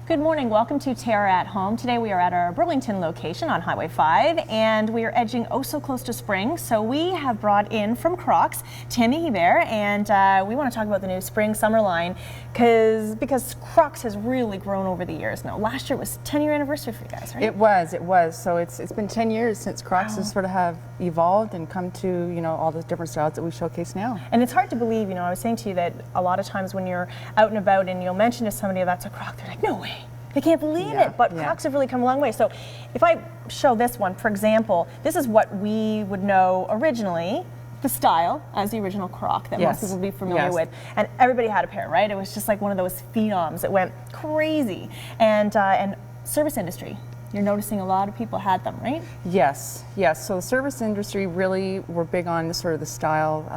Good morning. Welcome to TERRA at Home. Today we are at our Burlington location on Highway 5 and we are edging oh so close to spring. So we have brought in from Crocs, Tammy Hebert, and we want to talk about the new spring summer line because Crocs has really grown over the years. Now last year was 10-year anniversary for you guys, right? It was. So it's been 10 years since Crocs has sort of have evolved and come to, you know, all the different styles that we showcase now. And it's hard to believe, you know, I was saying to you that a lot of times when you're out and about and you'll mention to somebody that's a Croc, they're like, no way. They can't believe it, but Crocs have really come a long way. So if I show this one, for example, this is what we would know originally, the style as the original Croc that most people would be familiar with. And everybody had a pair, right? It was just like one of those phenoms. It went crazy. And service industry. You're noticing a lot of people had them, right? Yes. So the service industry really were big on the sort of the style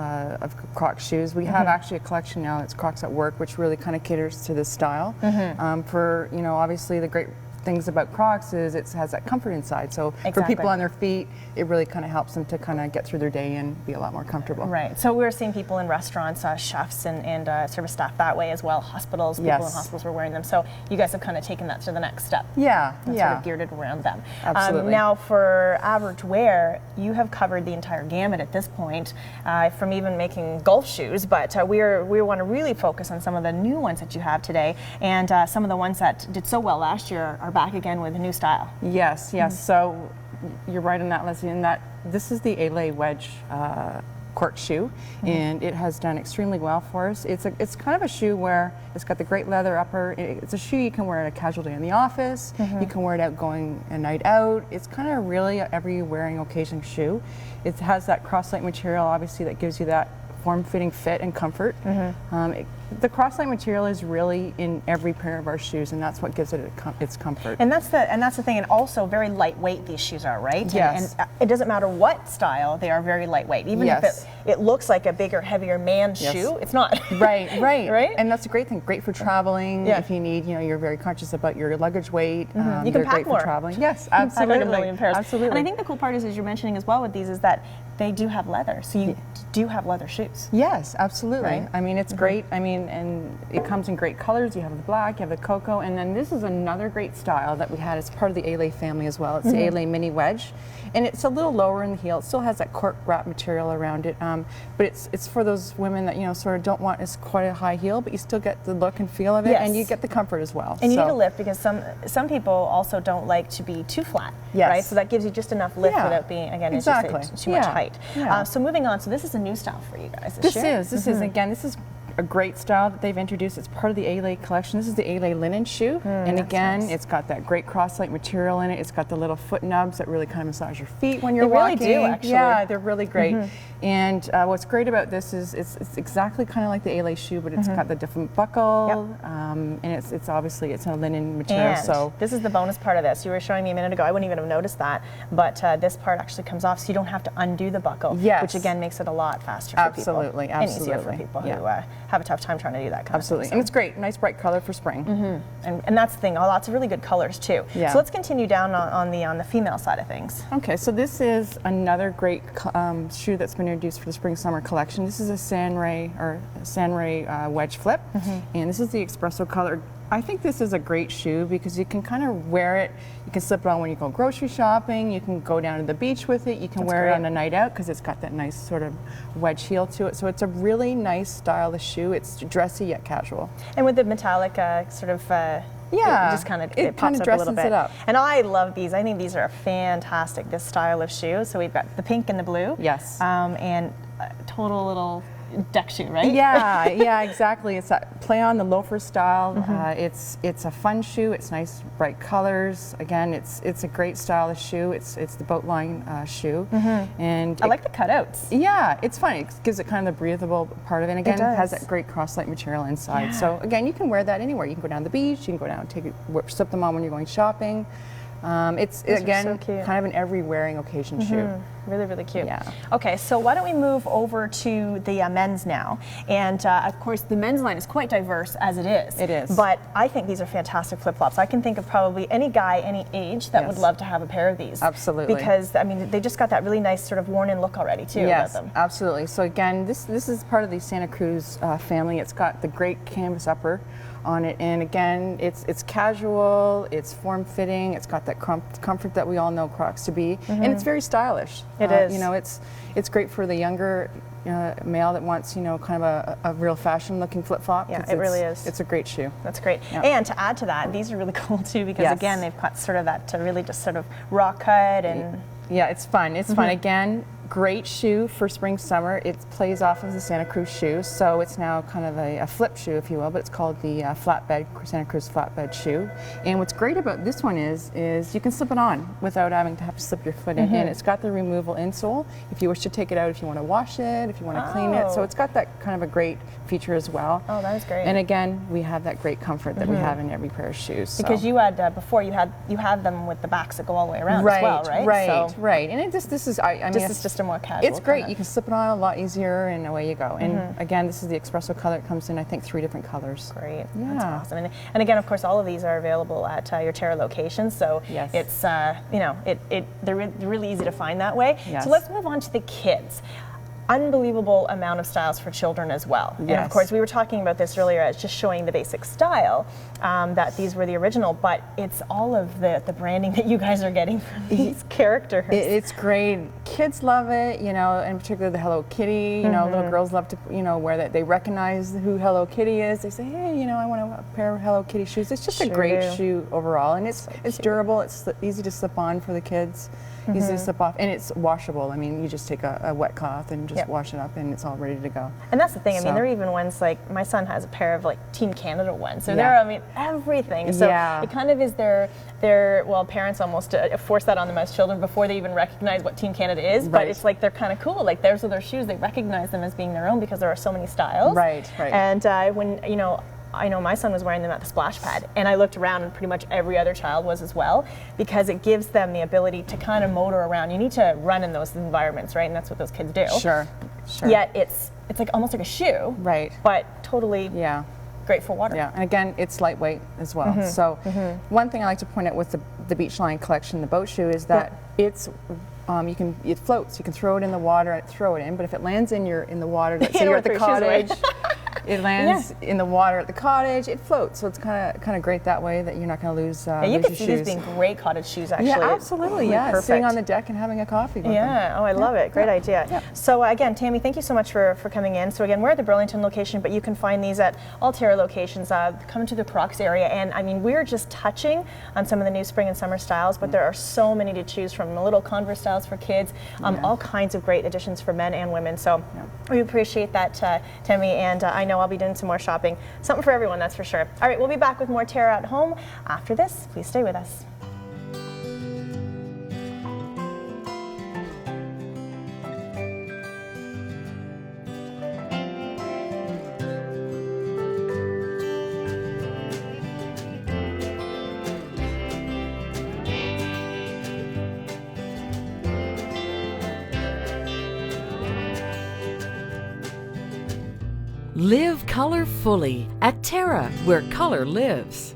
of Crocs shoes. We have actually a collection now. It's Crocs at Work, which really kind of caters to this style. For, you know, obviously the great things about Crocs is it has that comfort inside. So for people on their feet, it really kind of helps them to kind of get through their day and be a lot more comfortable. Right. So we're seeing people in restaurants, chefs and service staff that way as well. Hospitals, people in hospitals were wearing them. So you guys have kind of taken that to the next step. Sort of geared it around them. Absolutely. Now for average wear, you have covered the entire gamut at this point, from even making golf shoes. But we want to really focus on some of the new ones that you have today, and some of the ones that did so well last year are back again with a new style. Yes. So you're right on that, Leslie, in that this is the A-Lay wedge cork shoe, and it has done extremely well for us. It's kind of a shoe where it's got the great leather upper. It's a shoe you can wear at a casual day in the office. You can wear it out going a night out. It's kind of really every wearing occasion shoe. It has that cross-link material, obviously, that gives you that form-fitting fit and comfort. The cross-link material is really in every pair of our shoes, and that's what gives it its comfort. And that's the thing. And also very lightweight these shoes are, right? Yes. And it doesn't matter what style, they are very lightweight. Even if it looks like a bigger, heavier man's shoe, it's not. Right. And that's a great thing. Great for traveling. If you need, you know, you're very conscious about your luggage weight. You can pack more. For traveling. Yes, absolutely. Like a million pairs. Absolutely. And I think the cool part is, as you're mentioning as well with these, is that they do have leather. So you do have leather shoes. Yes, absolutely. Right? I mean, it's great. I mean, and it comes in great colors. You have the black, you have the cocoa, and then this is another great style that we had as part of the A-Lay family as well. It's the A-Lay mini wedge, and it's a little lower in the heel. It still has that cork wrap material around it, but it's for those women that, you know, sort of don't want quite a high heel, but you still get the look and feel of it, and you get the comfort as well. And you need a lift, because some people also don't like to be too flat, right? So that gives you just enough lift without being, again, it's just too much height. So moving on, so this is a new style for you guys this year. This is a great style that they've introduced. It's part of the A-Lay collection. This is the A-Lay linen shoe, and again, it's got that great cross-link material in it. It's got the little foot nubs that really kind of massage your feet when you're walking. They really do, actually. Yeah, they're really great. And what's great about this is it's exactly kind of like the A-Lay shoe, but it's got the different buckle, and it's obviously it's a linen material. And so this is the bonus part of this. You were showing me a minute ago. I wouldn't even have noticed that, but this part actually comes off, so you don't have to undo the buckle, which again makes it a lot faster for people. Absolutely. And easier for people who have a tough time trying to do that kind of thing. And it's great. Nice bright color for spring. And that's the thing. Lots of really good colors too. So let's continue down on the female side of things. Okay, so this is another great shoe that's been introduced for the spring summer collection. This is a Sandray wedge flip, and this is the espresso color. I think this is a great shoe because you can kind of wear it. You can slip it on when you go grocery shopping. You can go down to the beach with it. You can wear it on a night out because it's got that nice sort of wedge heel to it. So it's a really nice stylish shoe. It's dressy yet casual. And with the metallic sort of it just kind of it pops up a little bit. And I love these. I think these are fantastic, this style of shoe. So we've got the pink and the blue. Yes. And total little deck shoe, right? Yeah, exactly. It's a play on the loafer style. It's a fun shoe. It's nice, bright colors. Again, it's a great stylish shoe. It's the boat line shoe, and I like the cutouts. Yeah, it's fun. It gives it kind of the breathable part of it. And again, it has that great cross-link material inside. So again, you can wear that anywhere. You can go down to the beach. You can go down and slip them on when you're going shopping. It's again kind of an every wearing occasion shoe. Really, really cute. Okay, so why don't we move over to the men's now? And of course, the men's line is quite diverse as it is. It is. But I think these are fantastic flip-flops. I can think of probably any guy, any age that would love to have a pair of these. Absolutely. Because I mean, they just got that really nice sort of worn-in look already too. Yes, about them. Absolutely. So again, this is part of the Santa Cruz family. It's got the great canvas upper on it. And again, it's casual, it's form-fitting, it's got that comfort that we all know Crocs to be, and it's very stylish. It is. You know, it's great for the younger male that wants, you know, kind of a real fashion-looking flip-flop. Yeah, it really is. It's a great shoe. That's great. Yeah. And to add to that, these are really cool too because again, they've got sort of that really just sort of rock cut and. Yeah, it's fun. It's fun. Again, great shoe for spring, summer. It plays off of the Santa Cruz shoe, so it's now kind of a flip shoe, if you will, but it's called the Santa Cruz flatbed shoe. And what's great about this one is you can slip it on without having to slip your foot in. And it's got the removal insole if you wish to take it out, if you want to wash it, if you want to clean it. So it's got that kind of a great feature as well. Oh, that is great. And again, we have that great comfort that we have in every pair of shoes. Because you had before you had them with the backs that go all the way around as well, right? Right. And this is I mean, it's just a more casual. It's great. Kinda. You can slip it on a lot easier, and away you go. And again, this is the espresso color. It comes in, I think, 3 different colors. Great. Yeah. That's awesome. And again, of course, all of these are available at your TERRA locations. So it's you know they're really easy to find that way. Yes. So let's move on to the kids. Unbelievable amount of styles for children as well. Yes. And of course, we were talking about this earlier as just showing the basic style, that these were the original, but it's all of the branding that you guys are getting from these characters. It's great. Kids love it, you know, in particular the Hello Kitty. You know, little girls love to, you know, wear that. They recognize who Hello Kitty is. They say, hey, you know, I want a pair of Hello Kitty shoes. It's just a great shoe overall, and it's durable. It's easy to slip on for the kids. Easy to slip off, and it's washable. I mean, you just take a wet cloth and just wash it up, and it's all ready to go. And that's the thing. I mean, there are even ones like my son has a pair of like Team Canada ones. So there, I mean, everything. So it kind of is their well, parents almost force that on them as children before they even recognize what Team Canada is. But it's like they're kind of cool. Like those are their shoes. They recognize them as being their own because there are so many styles. Right. And when you know. I know my son was wearing them at the splash pad, and I looked around and pretty much every other child was as well, because it gives them the ability to kind of motor around. You need to run in those environments, right? And that's what those kids do. Sure. Yet it's like almost like a shoe, right? But totally great for water. Yeah, and again, it's lightweight as well. So one thing I like to point out with the Beachline collection, the boat shoe, is that it's it floats. You can throw it in the water and throw it in, but if it lands in the water, let's say you're at the cottage. It lands in the water at the cottage. It floats, so it's kind of great that way that you're not going to lose. You lose could your see shoes. these being great cottage shoes, actually. Yeah, absolutely. Yeah, sitting on the deck and having a coffee. With them. Oh, I love it. Great idea. Yeah. So again, Tammy, thank you so much for coming in. So again, we're at the Burlington location, but you can find these at all TERRA locations. Come to the Crocs area, and I mean, we're just touching on some of the new spring and summer styles, but there are so many to choose from. The little Converse styles for kids, all kinds of great additions for men and women. So we appreciate that, Tammy, and I know I'll be doing some more shopping. Something for everyone, that's for sure. All right, we'll be back with more TERRA at Home after this. Please stay with us. Live color fully at TERRA, where color lives.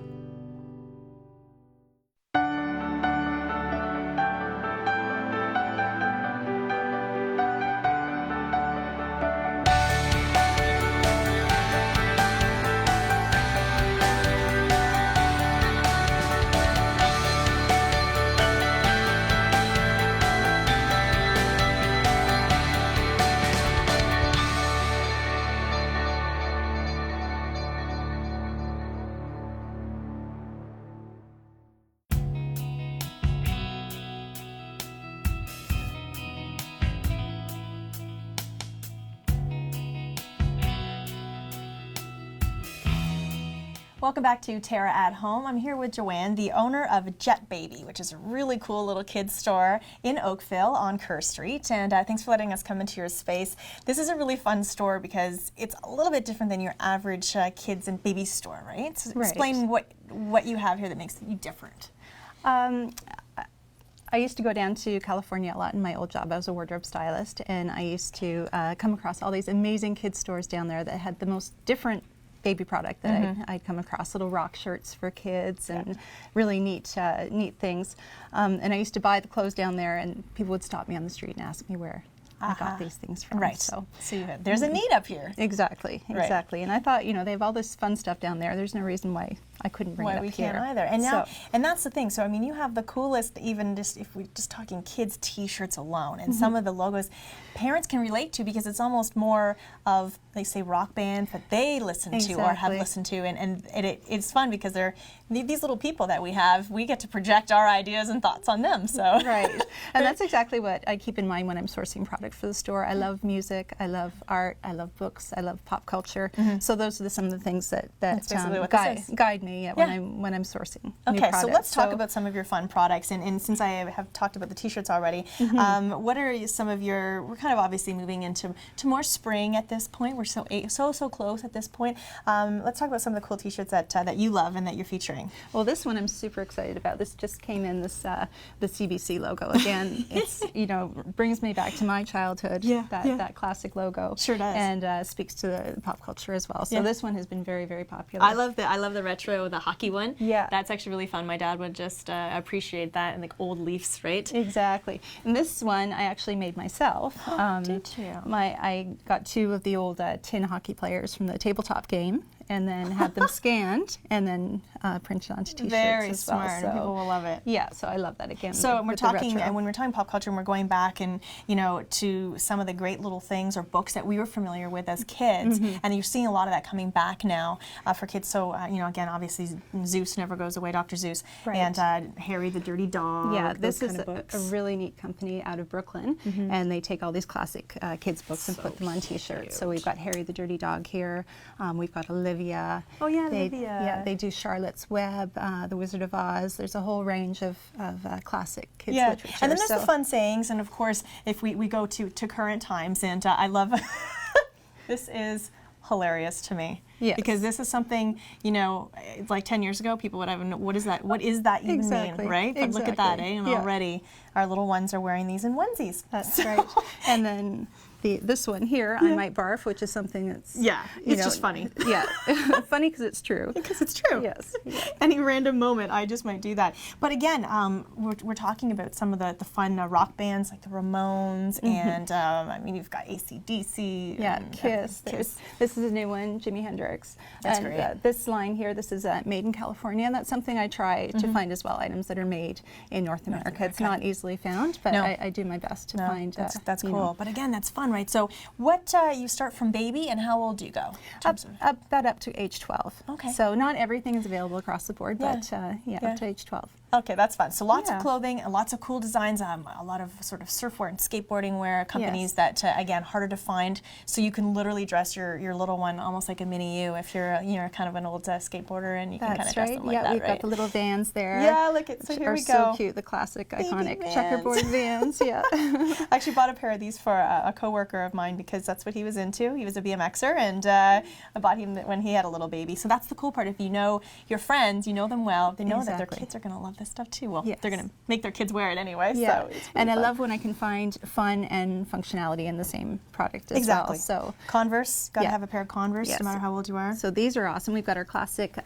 Welcome back to TERRA at Home. I'm here with Joanne, the owner of Jet Baby, which is a really cool little kids store in Oakville on Kerr Street. And thanks for letting us come into your space. This is a really fun store because it's a little bit different than your average kids and baby store, right? So explain what you have here that makes you different. I used to go down to California a lot in my old job. I was a wardrobe stylist, and I used to come across all these amazing kids stores down there that had the most different baby product that I'd come across, little rock shirts for kids and really neat things. And I used to buy the clothes down there, and people would stop me on the street and ask me where I got these things from. Right. So there's a need up here. exactly. And I thought, they have all this fun stuff down there. There's no reason why I couldn't bring it up we here. can't either. And now, and that's the thing. So I mean, you have the coolest, even just if we're just talking kids T-shirts alone, and some of the logos parents can relate to, because it's almost more of, they say, rock bands that they listen to or have listened to, and it's fun because they're these little people that we have. We get to project our ideas and thoughts on them. So right, and that's exactly what I keep in mind when I'm sourcing product for the store. I love music, I love art, I love books, I love pop culture. So those are some of the things that guide me when I'm sourcing new products. So let's talk about some of your fun products. And since I have talked about the T-shirts already, what are some of your? We're kind of obviously moving into more spring at this point. We're so close at this point. Let's talk about some of the cool T-shirts that you love and that you're featuring. Well, this one I'm super excited about. This just came in, the CBC logo. Again, it's brings me back to my childhood. That classic logo. Sure does. And speaks to the pop culture as well. So this one has been very, very popular. I love the retro, the hockey one. Yeah. That's actually really fun. My dad would just appreciate that, and like old Leafs, right? Exactly. And this one I actually made myself. Did you? I got 2 of the old tin hockey players from the tabletop game, and then had them scanned and then printed onto T-shirts Very as smart. well. So, people will love it. Yeah, so I love that again. So with we're the talking, retro. and when we're talking pop culture, and we're going back and to some of the great little things or books that we were familiar with as kids, and you're seeing a lot of that coming back now for kids. So again, obviously Zeus never goes away, Dr. Zeus, and Harry the Dirty Dog. Yeah, this is a really neat company out of Brooklyn, and they take all these classic kids books and put them on T-shirts. Cute. So we've got Harry the Dirty Dog here. We've got Olivia. Oh yeah, Olivia. Yeah, they do Charlotte's Web, The Wizard of Oz. There's a whole range of classic kids literature. And then there's the fun sayings, and of course, if we go to current times, and I love this is hilarious to me. Yes. Because this is something, like 10 years ago, people would have, what is that? What is that even mean, right? But look at that, eh? And already our little ones are wearing these in onesies. That's right. And then this one here, I Might Barf, which is something that's... Yeah, it's just funny. Yeah, funny because it's true. Because it's true. Yes. Yeah. Any random moment, I just might do that. But again, we're talking about some of the fun rock bands like the Ramones, and you've got AC/DC. Yeah, and, Kiss. This is a new one, Jimi Hendrix. That's and, great. This line here, this is made in California, and that's something I try to find as well, items that are made in North America. It's not easily found, but I do my best to find. That's cool. But again, that's fun, right? So what, you start from baby, and how old do you go? About up to age 12. Okay. So not everything is available across the board, but up to age 12. Okay, that's fun. So lots of clothing and lots of cool designs. A lot of sort of surfwear and skateboarding wear companies that, again, harder to find. So you can literally dress your little one almost like a mini you if you're kind of an old skateboarder, and you can kind of dress them like that, right? We've got the little Vans there. Yeah, look at, so here we go. So cute, the classic, iconic Vans. checkerboard Vans. Yeah. I actually bought a pair of these for a coworker of mine because that's what he was into. He was a BMXer, and I bought him when he had a little baby. So that's the cool part. If you know your friends, you know them well, they know that their kids are going to love this stuff too. Well, they're going to make their kids wear it anyway. Yeah. So it's and fun. I love when I can find fun and functionality in the same product as well. So Converse, got to have a pair of Converse no matter how old you are. So these are awesome. We've got our classic,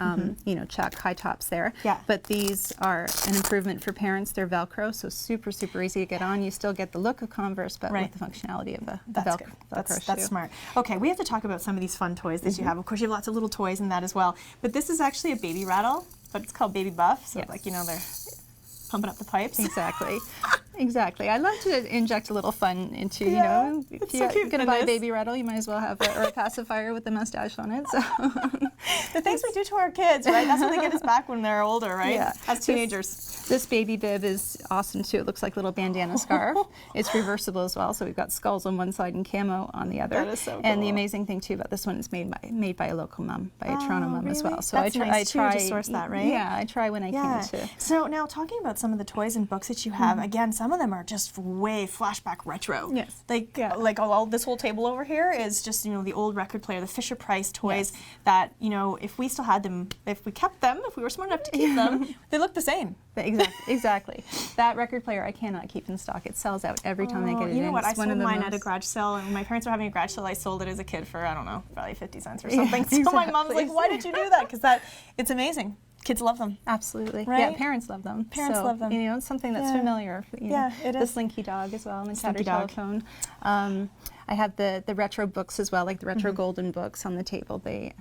Chuck high tops there. Yeah. But these are an improvement for parents. They're Velcro, so super, super easy to get on. You still get the look of Converse, but with the functionality of a Velcro shoe. That's smart. Okay, we have to talk about some of these fun toys that you have. Of course, you have lots of little toys in that as well. But this is actually a baby rattle, but it's called Baby Buff. So they're pumping up the pipes. Exactly. I love to inject a little fun into, if you're going to buy a baby rattle, you might as well have a pacifier with the mustache on it. So the things we do to our kids, right? That's what they get us back when they're older, right? Yeah. As teenagers. This baby bib is awesome too. It looks like a little bandana scarf. It's reversible as well, so we've got skulls on one side and camo on the other. That is so cool. And the amazing thing too about this one is made by a local mom, by a Toronto mom as well. So that's I try to source that, right? Yeah, I try when I can to. So now talking about some of the toys and books that you have, again, some of them are just way flashback retro. Yes. Like all this whole table over here is just the old record player, the Fisher Price toys that if we still had them, if we kept them, if we were smart enough to keep them, they look the same. Exactly. That record player I cannot keep in stock. It sells out every time I get it in. You know what? I It's sold mine at a garage sale, and my parents were having a garage sale. I sold it as a kid for, I don't know, probably 50 cents or something. So my mom's like, why did you do that? Because it's amazing. Kids love them. Absolutely. Right? Yeah, parents love them. Parents love them. You know, it's something that's Yeah. familiar. You know, Yeah, it the is. Slinky Dog as well, and the Slinky Tattered Dog. Telephone. I have the retro books as well, like the retro golden books on the table. They,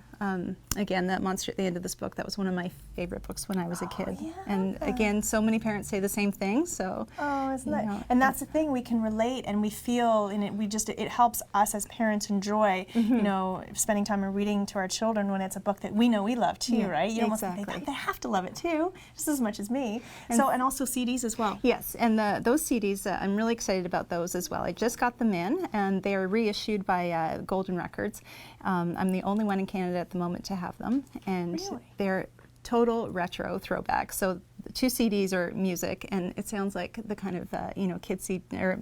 again, that Monster at the End of This Book, that was one of my favorite books when I was a kid. yeah. And again, so many parents say the same thing. So, Oh, isn't you that? know, And that's the thing, we can relate and we feel, and it helps us as parents enjoy, you know, spending time and reading to our children when it's a book that we know we love too, Yeah, right? You almost think exactly. they have to love it too, just as much as me. And also CDs as well. Yes, and those CDs, I'm really excited about those as well. I just got them in, and they are reissued by Golden Records. I'm the only one in Canada at the moment to have them, and Really? they're total retro throwback. So the 2 CDs are music, and it sounds like the kind of you know, kid or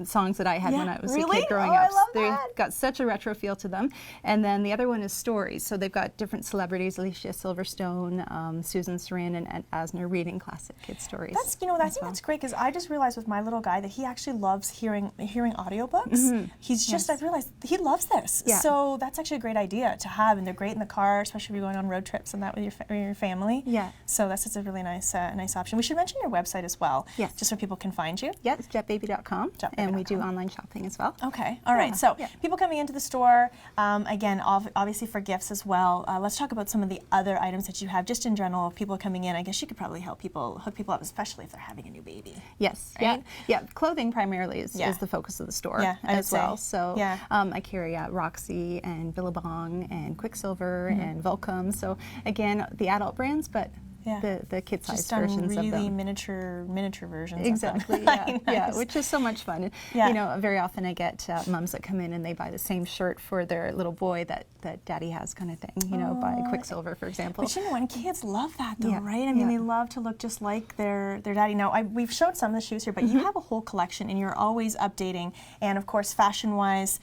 songs that I had when Yeah, I was a really? kid growing Oh, I up. love They've that. got such a retro feel to them. And then the other one is stories. So they've got different celebrities, Alicia Silverstone, Susan Sarandon, and Ed Asner reading classic kid stories. That's, you know, I think that's great, because I just realized with my little guy that he actually loves hearing audiobooks. He's just, I've realized he loves this. Yeah. So that's actually a great idea to have, and they're great in the car, especially if you're going on road trips and that with your family. Yeah. So that's just a really nice nice option. We should mention your website as well, Yes. just so people can find you. Yeah, it's jetbaby.com, and we do online shopping as well. Okay, all right. Yeah, So yeah. people coming into the store, again, obviously for gifts as well. Let's talk about some of the other items that you have, just in general. People coming in, I guess you could probably hook people up, especially if they're having a new baby. Yes, Right? yeah. Clothing primarily is Yeah. the focus of the store Yeah, I would as well. say. So Yeah. I carry Roxy and Billabong and Quicksilver and Volcom. So again, the adult brands, but Yeah. the kid size Just on versions really of them. miniature versions. Exactly. Of them. Yeah, yeah, Nice. which is so much fun. Yeah. You know, very often I get mums that come in and they buy the same shirt for their little boy that daddy has, kind of thing. You know, buy Quicksilver, for example. But you know, and kids love that though, Yeah, right? I mean, yeah. they love to look just like their daddy. Now, we've showed some of the shoes here, but you have a whole collection, and you're always updating. And of course, fashion-wise,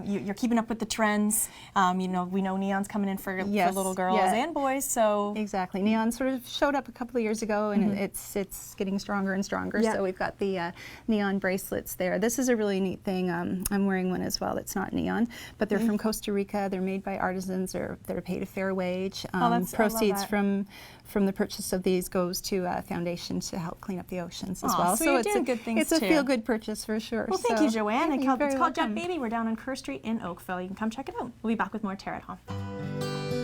you're keeping up with the trends. You know, we know neon's coming in for Yes, little girls yeah. and boys. So Exactly. Neon sort of showed up a couple of years ago, and it's getting stronger and stronger. Yeah. So we've got the neon bracelets there. This is a really neat thing. I'm wearing one as well. It's not neon, but they're from Costa Rica. They're made by artisans. They're paid a fair wage. I love Proceeds that. from the purchase of these goes to a foundation to help clean up the oceans as Aw, well. so you're it's doing a, good things it's a too. feel-good purchase for sure. well, thank you, Joanne. Yeah, It's you're very called Jet welcome. Baby. We're down on Kerr Street in Oakville. You can come check it out. We'll be back with more TERRA at Home.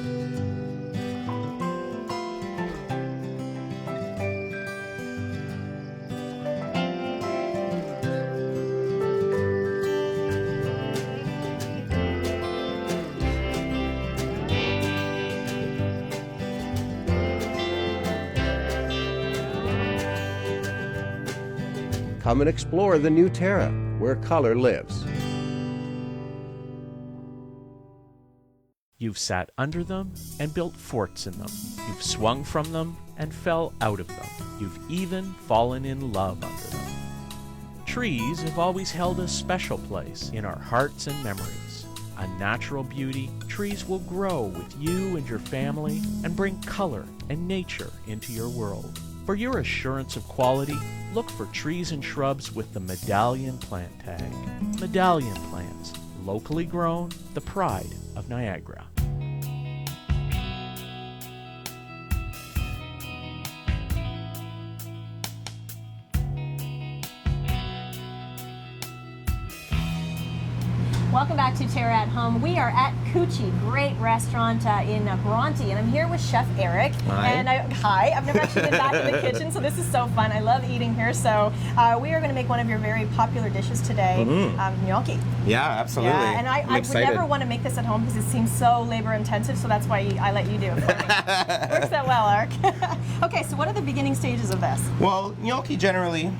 Come and explore the new Terra, where color lives. You've sat under them and built forts in them. You've swung from them and fell out of them. You've even fallen in love under them. Trees have always held a special place in our hearts and memories. A natural beauty, trees will grow with you and your family and bring color and nature into your world. For your assurance of quality, look for trees and shrubs with the Medallion plant tag. Medallion plants, locally grown, the pride of Niagara. Welcome back to TERRA at Home. We are at Cucci, great restaurant in Bronte, and I'm here with Chef Eric. Hi. And I've never actually been back in the kitchen, so this is so fun. I love eating here. So we are going to make one of your very popular dishes today, gnocchi. Yeah, absolutely. Yeah, and I I'm would excited. never want to make this at home because it seems so labor intensive, so that's why I let you do it for me. Works out well, Eric. Okay, so what are the beginning stages of this? Well, gnocchi generally,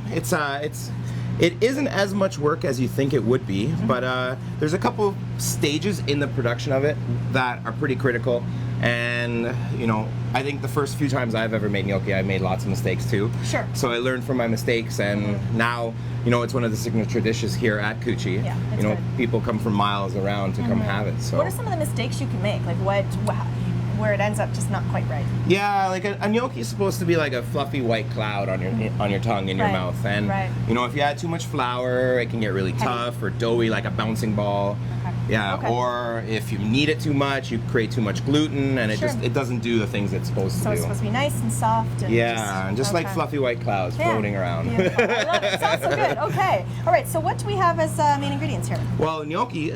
it isn't as much work as you think it would be, but there's a couple stages in the production of it that are pretty critical. And you know, I think the first few times I've ever made gnocchi, I made lots of mistakes too. Sure. So I learned from my mistakes, and now, you know, it's one of the signature dishes here at Cucci. Yeah, it's you know, good. people come from miles around to come have it. So. What are some of the mistakes you can make? Like where it ends up just not quite right? Yeah, like a gnocchi is supposed to be like a fluffy white cloud on your tongue in your Right, mouth, and right. you know, if you add too much flour, it can get really tough or doughy, like a bouncing ball. Okay. Yeah, Okay. or if you knead it too much, you create too much gluten, and Sure. it doesn't do the things it's supposed to So do. it's supposed to be nice and soft. And Yeah, and just like okay. fluffy white clouds Yeah, floating around. Beautiful. I love it. Sounds so good. Okay. All right. So what do we have as main ingredients here? Well, gnocchi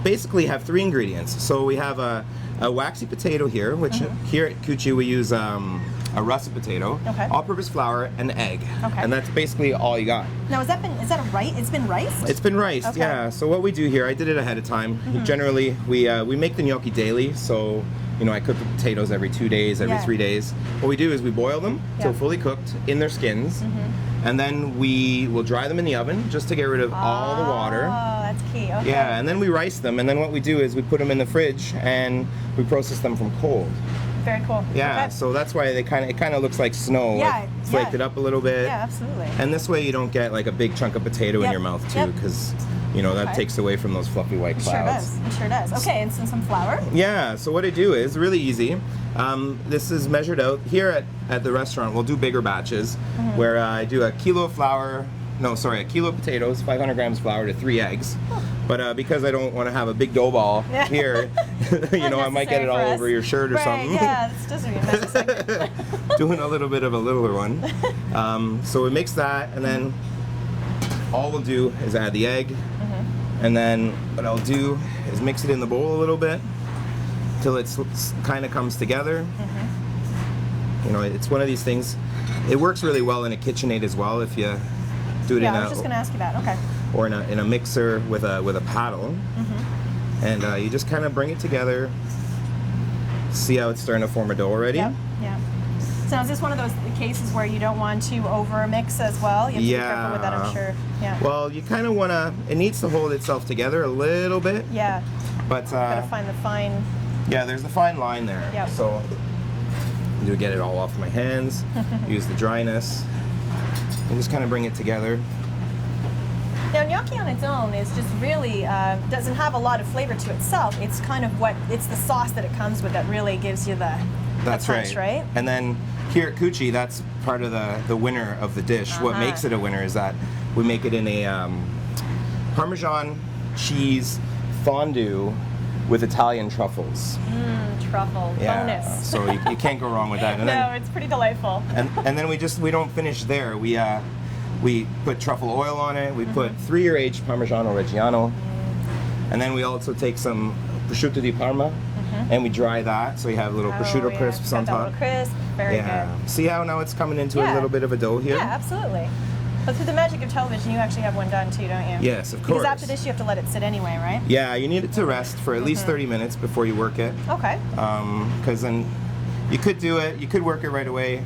basically have 3 ingredients. So we have a waxy potato here, which here at Cucci we use a russet potato, Okay. all-purpose flour, and egg. Okay. And that's basically all you got. Now, is that a rice? It's been riced? It's been riced, Okay. yeah. So what we do here, I did it ahead of time. Generally, we make the gnocchi daily. So, I cook the potatoes every 2 days, every Yeah. 3 days. What we do is we boil them till Yeah. fully cooked in their skins, and then we will dry them in the oven just to get rid of all the water. Oh, that's key. Okay. Yeah, and then we rice them, and then what we do is we put them in the fridge and we process them from cold. Very cool. Yeah, Okay. so that's why it kind of looks like snow. Yeah, like flaked yeah. it up a little bit. Yeah, absolutely. And this way you don't get like a big chunk of potato in Yep, your mouth too, yep. because that Okay. takes away from those fluffy white It sure clouds. does. It sure does. Okay, and some flour. Yeah, so what I do is really easy. This is measured out. Here at the restaurant, we'll do bigger batches where I do a kilo of potatoes, 500 grams flour to 3 eggs. But because I don't want to have a big dough ball Yeah. here, I might get it all Unnecessary for over us. your shirt or Right, something. Yeah, this doesn't even necessary. Doing a little bit of a littler one. So we mix that, and then all we'll do is add the egg, and then what I'll do is mix it in the bowl a little bit till it kind of comes together. It's one of these things. It works really well in a KitchenAid as well if you do it Yeah, I was just going to ask you that. Okay. or in a mixer with a paddle, and you just kind of bring it together. See how it's starting to form a dough already? Yep. Yeah. So is this one of those cases where you don't want to over mix as well? You have to be careful with that, I'm sure. Yeah. Well, you kind of want to. It needs to hold itself together a little bit, Yeah. but Gotta find the fine. yeah, there's a fine line there. Yep. So you get it all off my hands. Use the dryness, and just kind of bring it together. Now, gnocchi on its own is just really doesn't have a lot of flavor to itself. It's kind of it's the sauce that it comes with that really gives you the That's punch, right? And then here at Cucci, that's part of the winner of the dish. What Uh-huh. makes it a winner is that we make it in a Parmesan cheese fondue with Italian truffles. Truffle. Bonus. So you can't go wrong with that. And No, then, it's pretty delightful. and then we don't finish there. We put truffle oil on it. We put 3-year aged Parmigiano Reggiano, and then we also take some prosciutto di Parma, and we dry that so you have little prosciutto yeah. crisps Got on that top. little crisp. Very Yeah. good. See how now it's coming into a Yeah. little bit of a dough here? Yeah, absolutely. But through the magic of television, you actually have one done too, don't you? Yes, of course. Because after this, you have to let it sit anyway, right? Yeah, you need it to rest for at least 30 minutes before you work it. Okay. Because then you could do it, you could work it right away,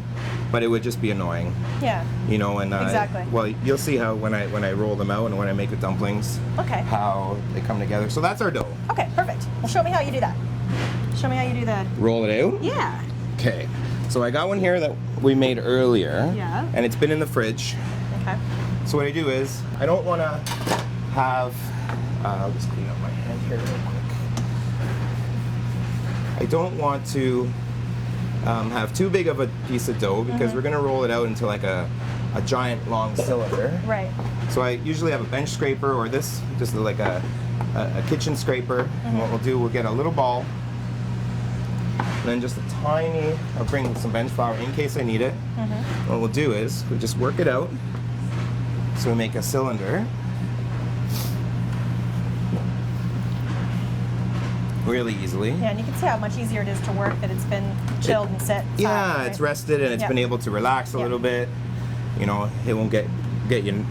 but it would just be annoying. Yeah. And Exactly. well, you'll see how when I roll them out and when I make the dumplings, Okay. how they come together. So that's our dough. Okay, perfect. Well, show me how you do that. Show me how you do that. Roll it out. Yeah. Okay. So I got one here that we made earlier. Yeah. And it's been in the fridge. Okay. So what I do is, I don't want to have, I'll just clean up my hand here real quick. I don't want to have too big of a piece of dough because we're going to roll it out into like a giant long cylinder. Right. So I usually have a bench scraper or this, just like a kitchen scraper. And what we'll do, we'll get a little ball, and then just a tiny, I'll bring some bench flour in case I need it. What we'll do is, we just work it out. So we make a cylinder. Really easily. Yeah, and you can see how much easier it is to work that it's been chilled and set. Yeah, it's rested and it's Yeah. been able to relax a Yeah. little bit. It won't get you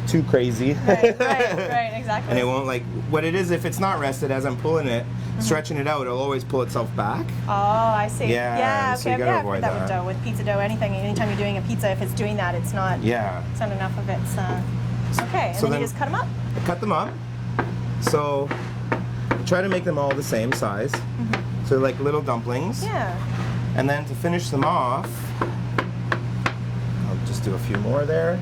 too crazy. Right, exactly. And it won't what it is, if it's not rested, as I'm pulling it, stretching it out, it'll always pull itself back. Oh, I see. Yeah, Yeah, so okay. you gotta I've avoid heard that with that. dough, with pizza dough, anything. Anytime you're doing a pizza, if it's doing that, it's not. Yeah. It's not enough of it. Okay, and So then then- you just cut them up. I cut them up. So try to make them all the same size. So like little dumplings. Yeah. And then to finish them off, I'll just do a few more there.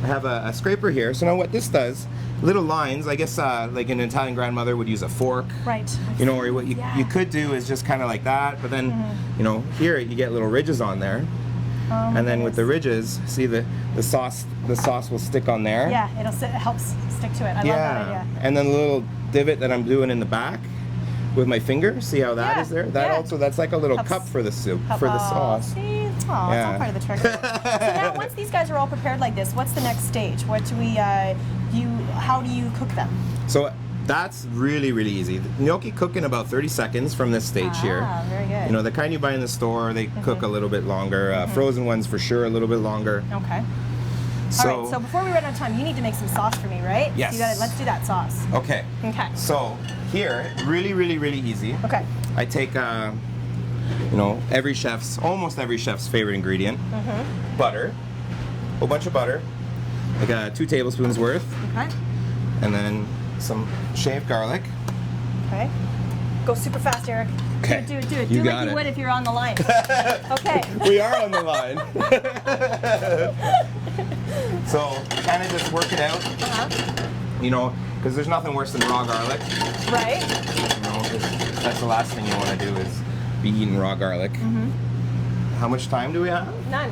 I have a scraper here. So now what this does, little lines, I guess like an Italian grandmother would use a fork. Right. Or what you could do is just kind of like that, but then, here you get little ridges on there. Oh, And then with the ridges, see the sauce will stick on there. Yeah, it helps stick to it. I love that idea. And then little divot that I'm doing in the back with my finger. See how that Yeah, is there? That yeah. also, that's like a little Helps- cup for the soup, for the sauce. See? It's all part of the trick. So now, once these guys are all prepared like this, what's the next stage? What do we, how do you cook them? So that's really, really easy. The gnocchi cook in about 30 seconds from this stage here. Ah, very good. You know, the kind you buy in the store, they cook a little bit longer. Frozen ones for sure, a little bit longer. Okay. So, All right, so before we run out of time, you need to make some sauce for me, right? Yes. So let's do that sauce. okay. Okay. So here, really, really, really easy. Okay. I take, you know, almost every chef's favorite ingredient, butter, a whole bunch of butter, like 2 tablespoons worth, Okay. and then some shaved garlic. Okay. Go super fast, Eric. Okay. Do it. You Do got like you it. would if you're on the line. Okay. We are on the line. So kind of just work it out, you know, because there's nothing worse than raw garlic. Right. You know, 'cause that's the last thing you want to do is be eating raw garlic. How much time do we have? None.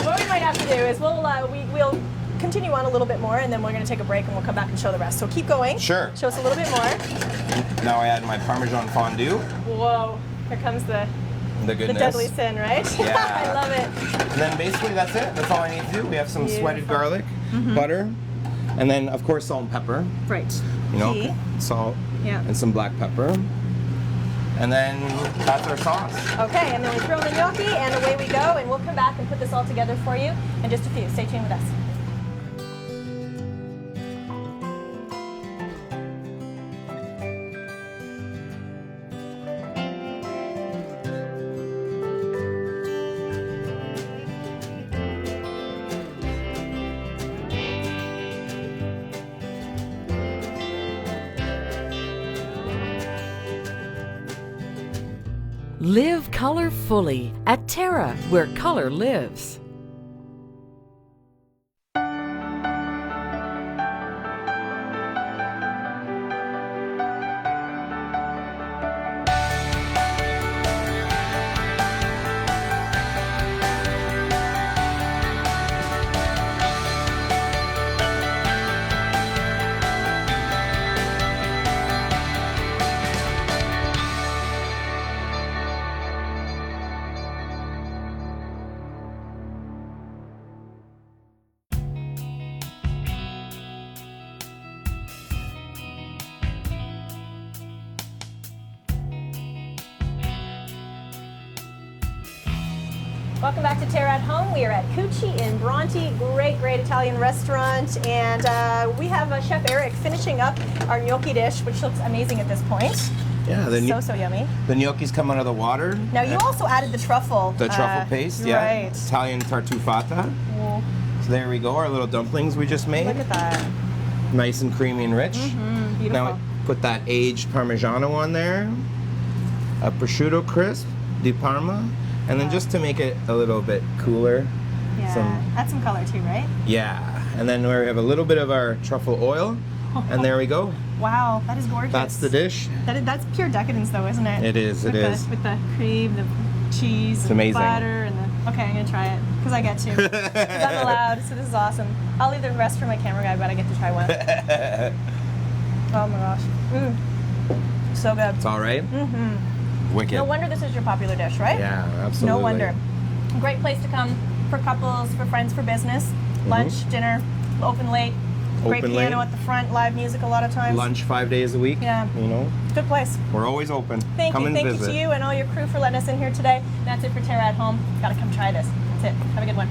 What we might have to do is we'll continue on a little bit more, and then we're going to take a break, and we'll come back and show the rest. So keep going. Sure. Show us a little bit more. Now I add my Parmesan fondue. Whoa. Here comes the Goodness. deadly sin, right? Yeah. I love it. And then basically that's it. That's all I need to do. We have some sweated garlic, butter, and then of course salt and pepper. Right. You know, Key. salt Yeah. and some black pepper. And then that's our sauce. Okay, and then we throw in the gnocchi, and away we go, and we'll come back and put this all together for you in just a few. Stay tuned with us. Live color fully at Terra, where color lives. Welcome back to TERRA Home. We are at Cucci in Bronte. Great, great Italian restaurant. And we have Chef Eric finishing up our gnocchi dish, which looks amazing at this point. Yeah, So yummy. the gnocchis come out of the water. Now, you also added the truffle. The truffle paste, yeah. Right. Italian tartufata. Well, So there we go, our little dumplings we just made. look at that. Nice and creamy and rich. Beautiful. Now I put that aged Parmigiano on there, a prosciutto crisp di Parma, and then just to make it a little bit cooler, Yeah. Add some color too, right? yeah. And then we have a little bit of our truffle oil, and there we go. Wow, that is gorgeous. That's the dish. That's pure decadence, though, isn't it? It is, it With is. with the cream, the cheese, and amazing. the butter, and the. Okay, I'm gonna try it because I get to. Because I'm allowed. So this is awesome. I'll leave the rest for my camera guy, but I get to try one. Oh my gosh. So good. It's all right? Mm-hmm. Wicked. No wonder this is your popular dish, right? Yeah, absolutely. No wonder. Great place to come for couples, for friends, for business. Lunch, dinner, open late. Great Open piano late. at the front, live music a lot of times. Lunch 5 days a week. Yeah. You know, Good place. we're always open. Thank Come you. and Thank visit. you to you and all your crew for letting us in here today. That's it for TERRA Home. Gotta come try this. That's it. Have a good one.